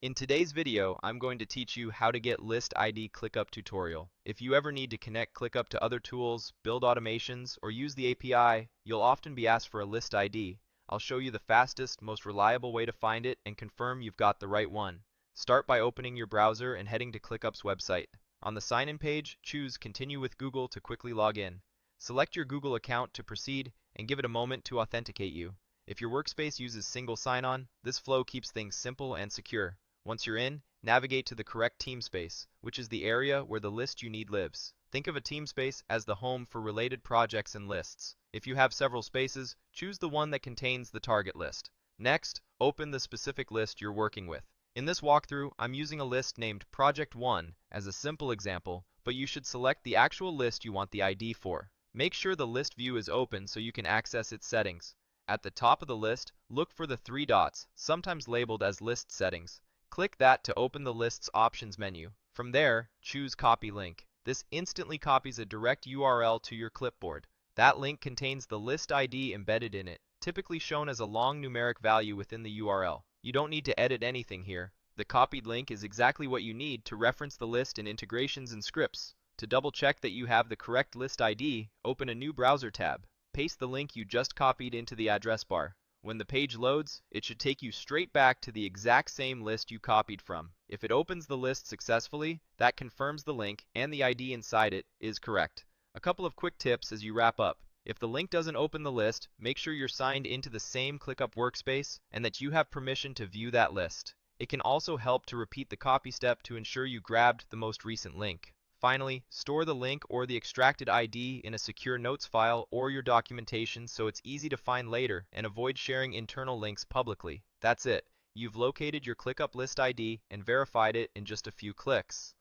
In today's video, I'm going to teach you how to get List ID ClickUp tutorial. If you ever need to connect ClickUp to other tools, build automations, or use the API, you'll often be asked for a List ID. I'll show you the fastest, most reliable way to find it and confirm you've got the right one. Start by opening your browser and heading to ClickUp's website. On the sign-in page, choose Continue with Google to quickly log in. Select your Google account to proceed and give it a moment to authenticate you. If your workspace uses single sign-on, this flow keeps things simple and secure. Once you're in, navigate to the correct team space, which is the area where the list you need lives. Think of a team space as the home for related projects and lists. If you have several spaces, choose the one that contains the target list. Next, open the specific list you're working with. In this walkthrough, I'm using a list named Project 1 as a simple example, but you should select the actual list you want the ID for. Make sure the list view is open so you can access its settings. At the top of the list, look for the three dots, sometimes labeled as List Settings. Click that to open the List's Options menu. From there, choose Copy Link. This instantly copies a direct URL to your clipboard. That link contains the list ID embedded in it, typically shown as a long numeric value within the URL. You don't need to edit anything here. The copied link is exactly what you need to reference the list in integrations and scripts. To double check that you have the correct list ID, open a new browser tab. Paste the link you just copied into the address bar. When the page loads, it should take you straight back to the exact same list you copied from. If it opens the list successfully, that confirms the link and the ID inside it is correct. A couple of quick tips as you wrap up. If the link doesn't open the list, make sure you're signed into the same ClickUp workspace and that you have permission to view that list. It can also help to repeat the copy step to ensure you grabbed the most recent link. Finally, store the link or the extracted ID in a secure notes file or your documentation so it's easy to find later, and avoid sharing internal links publicly. That's it. You've located your ClickUp list ID and verified it in just a few clicks.